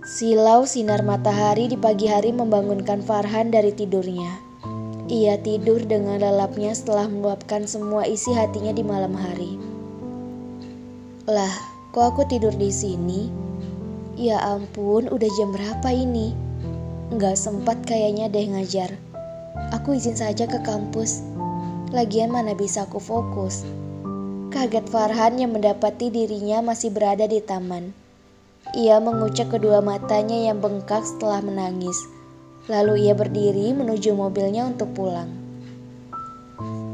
Silau sinar matahari di pagi hari membangunkan Farhan dari tidurnya. Ia tidur dengan lelapnya setelah meluapkan semua isi hatinya di malam hari. Lah, kok aku tidur di sini? Ya ampun, udah jam berapa ini? Nggak sempat kayaknya deh ngajar. Aku izin saja ke kampus. Lagian mana bisa aku fokus. Kaget Farhan yang mendapati dirinya masih berada di taman. Ia mengucek kedua matanya yang bengkak setelah menangis. Lalu ia berdiri menuju mobilnya untuk pulang.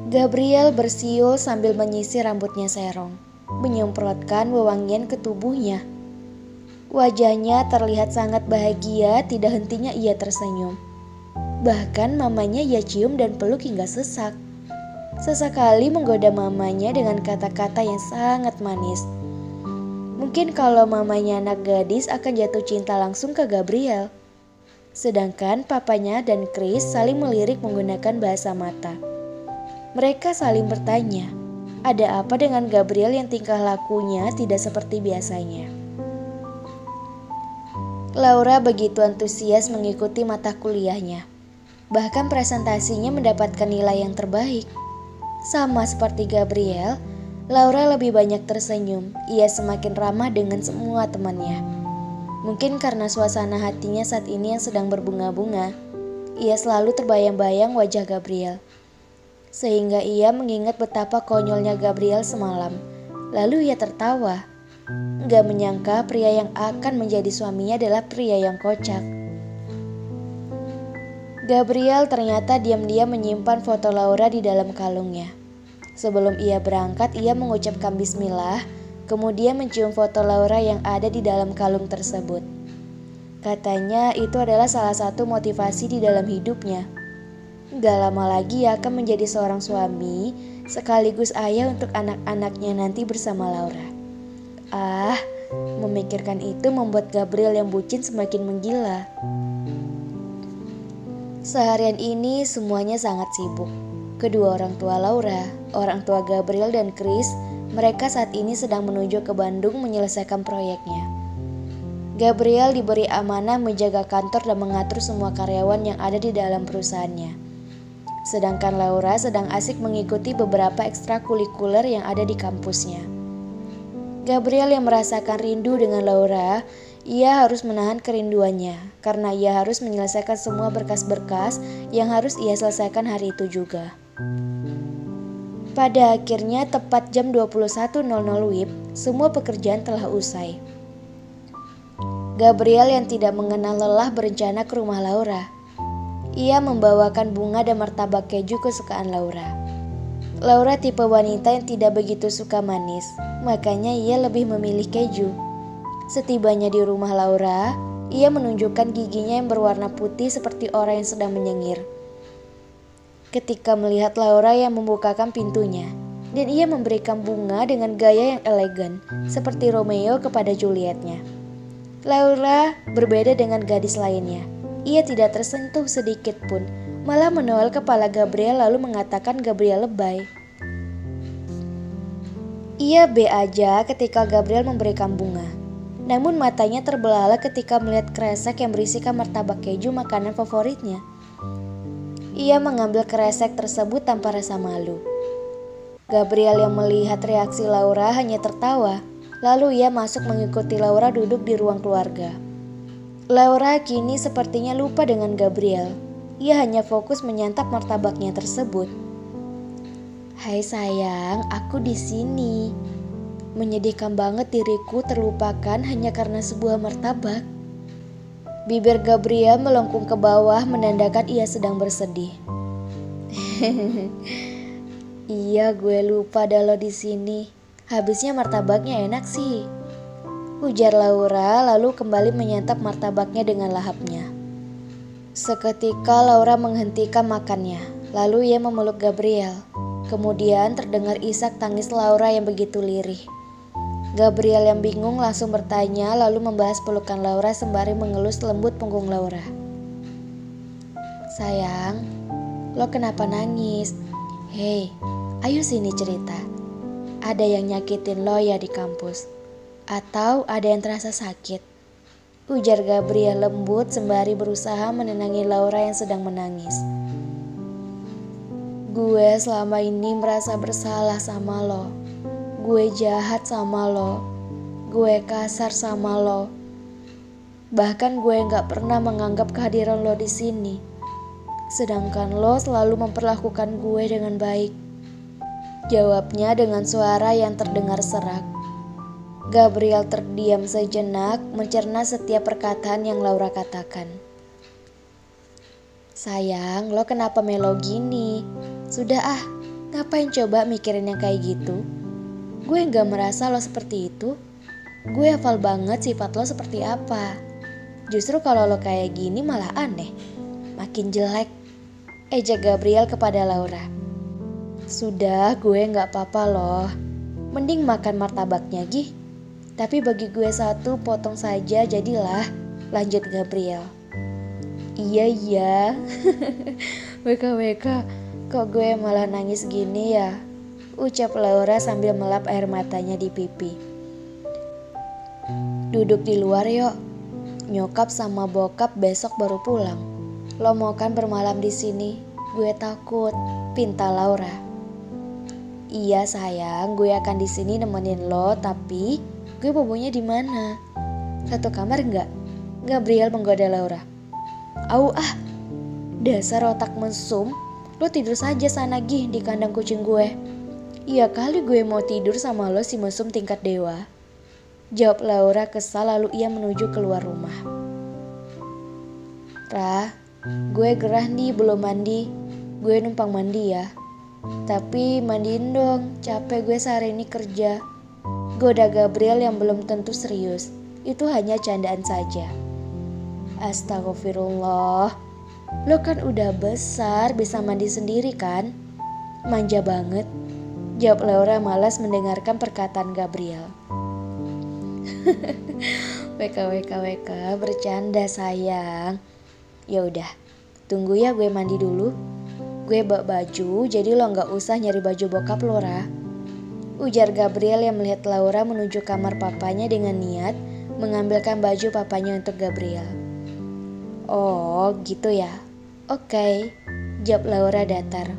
Gabriel bersiul sambil menyisir rambutnya serong, menyemprotkan wewangian ke tubuhnya. Wajahnya terlihat sangat bahagia, tidak hentinya ia tersenyum. Bahkan mamanya ia cium dan peluk hingga sesak. Sesekali menggoda mamanya dengan kata-kata yang sangat manis. Mungkin kalau mamanya anak gadis akan jatuh cinta langsung ke Gabriel. Sedangkan papanya dan Chris saling melirik menggunakan bahasa mata. Mereka saling bertanya, ada apa dengan Gabriel yang tingkah lakunya tidak seperti biasanya. Laura begitu antusias mengikuti mata kuliahnya. Bahkan presentasinya mendapatkan nilai yang terbaik. Sama seperti Gabriel, Laura lebih banyak tersenyum. Ia semakin ramah dengan semua temannya. Mungkin karena suasana hatinya saat ini yang sedang berbunga-bunga, ia selalu terbayang-bayang wajah Gabriel. Sehingga ia mengingat betapa konyolnya Gabriel semalam. Lalu ia tertawa. Gak menyangka pria yang akan menjadi suaminya adalah pria yang kocak. Gabriel ternyata diam-diam menyimpan foto Laura di dalam kalungnya. Sebelum ia berangkat, ia mengucapkan bismillah, kemudian mencium foto Laura yang ada di dalam kalung tersebut. Katanya itu adalah salah satu motivasi di dalam hidupnya. Gak lama lagi ia akan menjadi seorang suami, sekaligus ayah untuk anak-anaknya nanti bersama Laura. Memikirkan itu membuat Gabriel yang bucin semakin menggila. Seharian ini semuanya sangat sibuk. Kedua orang tua Laura, orang tua Gabriel dan Chris, mereka saat ini sedang menuju ke Bandung menyelesaikan proyeknya. Gabriel diberi amanah menjaga kantor dan mengatur semua karyawan yang ada di dalam perusahaannya. Sedangkan Laura sedang asik mengikuti beberapa ekstrakurikuler yang ada di kampusnya. Gabriel yang merasakan rindu dengan Laura, ia harus menahan kerinduannya karena ia harus menyelesaikan semua berkas-berkas yang harus ia selesaikan hari itu juga. Pada akhirnya tepat jam 21.00 WIB, semua pekerjaan telah usai. Gabriel yang tidak mengenal lelah berencana ke rumah Laura. Ia membawakan bunga dan martabak keju kesukaan Laura. Laura tipe wanita yang tidak begitu suka manis, makanya ia lebih memilih keju. Setibanya di rumah Laura, ia menunjukkan giginya yang berwarna putih seperti orang yang sedang menyengir. Ketika melihat Laura yang membukakan pintunya, dan ia memberikan bunga dengan gaya yang elegan, seperti Romeo kepada Julietnya. Laura berbeda dengan gadis lainnya. Ia tidak tersentuh sedikit pun, malah menoleh kepala Gabriel lalu mengatakan Gabriel lebay. Ia be aja ketika Gabriel memberikan bunga. Namun matanya terbelalak ketika melihat kresek yang berisikan martabak keju makanan favoritnya. Ia mengambil kresek tersebut tanpa rasa malu. Gabriel yang melihat reaksi Laura hanya tertawa. Lalu ia masuk mengikuti Laura duduk di ruang keluarga. Laura kini sepertinya lupa dengan Gabriel. Ia hanya fokus menyantap martabaknya tersebut. Hai sayang, aku di sini. Menyedihkan banget diriku terlupakan hanya karena sebuah martabak. Bibir Gabriel melengkung ke bawah menandakan ia sedang bersedih. Iya, gue lupa ada lo di sini. Habisnya martabaknya enak sih. Ujar Laura lalu kembali menyantap martabaknya dengan lahapnya. Seketika Laura menghentikan makannya, lalu ia memeluk Gabriel. Kemudian terdengar isak tangis Laura yang begitu lirih. Gabriel yang bingung langsung bertanya lalu membahas pelukan Laura sembari mengelus lembut punggung Laura. Sayang, lo kenapa nangis? Hei, ayo sini cerita. Ada yang nyakitin lo ya di kampus? Atau ada yang terasa sakit? ujar Gabriel lembut sembari berusaha menenangi Laura yang sedang menangis. Gue selama ini merasa bersalah sama lo. Gue jahat sama lo. Gue kasar sama lo. Bahkan gue gak pernah menganggap kehadiran lo di sini. Sedangkan lo selalu memperlakukan gue dengan baik. Jawabnya dengan suara yang terdengar serak. Gabriel terdiam sejenak mencerna setiap perkataan yang Laura katakan. Sayang, lo kenapa melo gini? Sudah ngapain coba mikirin yang kayak gitu? Gue gak merasa lo seperti itu. Gue hafal banget sifat lo seperti apa. Justru kalau lo kayak gini malah aneh. Makin jelek. Ejak Gabriel kepada Laura. Sudah, gue gak apa-apa loh. Mending makan martabaknya Gih. Tapi bagi gue satu potong saja jadilah. Lanjut Gabriel. Iya. WKWK, kok gue malah nangis gini ya? Ucap Laura sambil melap air matanya di pipi. Duduk di luar yuk. Nyokap sama bokap besok baru pulang. Lo mau kan bermalam di sini? Gue takut, pinta Laura. Iya sayang, gue akan di sini nemenin lo, tapi gue bobonya di mana? Satu kamar enggak? Gabriel menggoda Laura. Dasar otak mesum. Lo tidur saja sana Gih di kandang kucing gue. Iya kali gue mau tidur sama lo si mesum tingkat dewa. Jawab Laura kesal lalu ia menuju keluar rumah. Rah, gue gerah nih belum mandi. Gue numpang mandi ya. Tapi mandiin dong, capek gue sehari ini kerja. Goda Gabriel yang belum tentu serius. Itu hanya candaan saja. Astagfirullah. Lo kan udah besar, bisa mandi sendiri kan? Manja banget. Jawab Laura malas mendengarkan perkataan Gabriel. WK, bercanda sayang. Ya udah, tunggu ya gue mandi dulu. Gue bawa baju, jadi lo gak usah nyari baju bokap lo, Ra. Ujar Gabriel yang melihat Laura menuju kamar papanya dengan niat mengambilkan baju papanya untuk Gabriel. Oh gitu ya. Oke, jawab Laura datar.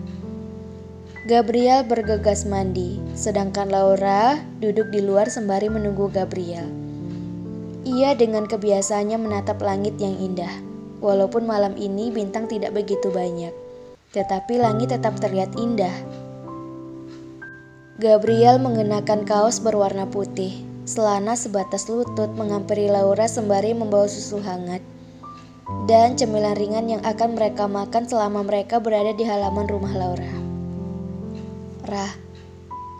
Gabriel bergegas mandi, sedangkan Laura duduk di luar sembari menunggu Gabriel. Ia dengan kebiasaannya menatap langit yang indah. Walaupun malam ini bintang tidak begitu banyak, tetapi langit tetap terlihat indah. Gabriel mengenakan kaos berwarna putih, celana sebatas lutut menghampiri Laura sembari membawa susu hangat dan cemilan ringan yang akan mereka makan selama mereka berada di halaman rumah Laura. Rah,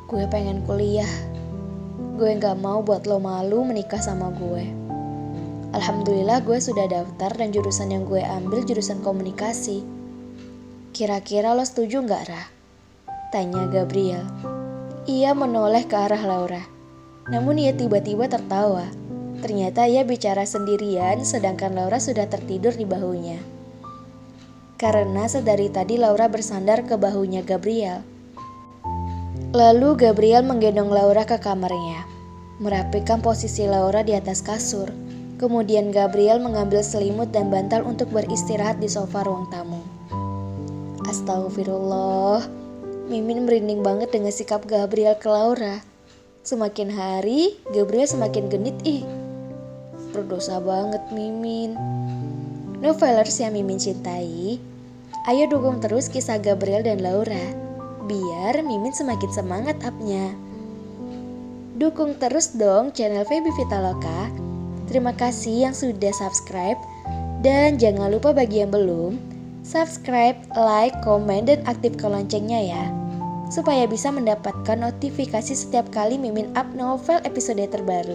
gue pengen kuliah. Gue gak mau buat lo malu menikah sama gue. Alhamdulillah gue sudah daftar dan jurusan yang gue ambil jurusan komunikasi. Kira-kira lo setuju gak, Rah? Tanya Gabriel. Ia menoleh ke arah Laura. Namun ia tiba-tiba tertawa. Ternyata ia bicara sendirian sedangkan Laura sudah tertidur di bahunya. Karena sedari tadi Laura bersandar ke bahunya Gabriel. Lalu Gabriel menggendong Laura ke kamarnya, merapikan posisi Laura di atas kasur. Kemudian Gabriel mengambil selimut dan bantal untuk beristirahat di sofa ruang tamu. Astagfirullah, Mimin merinding banget dengan sikap Gabriel ke Laura. Semakin hari, Gabriel semakin genit Berdosa banget Mimin. Novelers yang Mimin cintai, ayo dukung terus kisah Gabriel dan Laura. Biar Mimin semakin semangat up-nya. Dukung terus dong channel Feby Vitaloka. Terima kasih yang sudah subscribe. Dan jangan lupa bagi yang belum, subscribe, like, komen, dan aktifkan loncengnya ya. Supaya bisa mendapatkan notifikasi setiap kali Mimin up novel episode terbaru.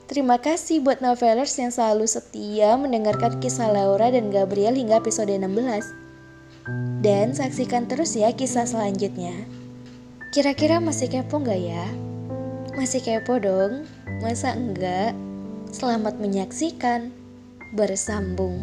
Terima kasih buat novelers yang selalu setia mendengarkan kisah Laura dan Gabriel hingga episode 16. Dan saksikan terus ya kisah selanjutnya. Kira-kira masih kepo gak ya? Masih kepo dong? Masa enggak? Selamat menyaksikan. Bersambung.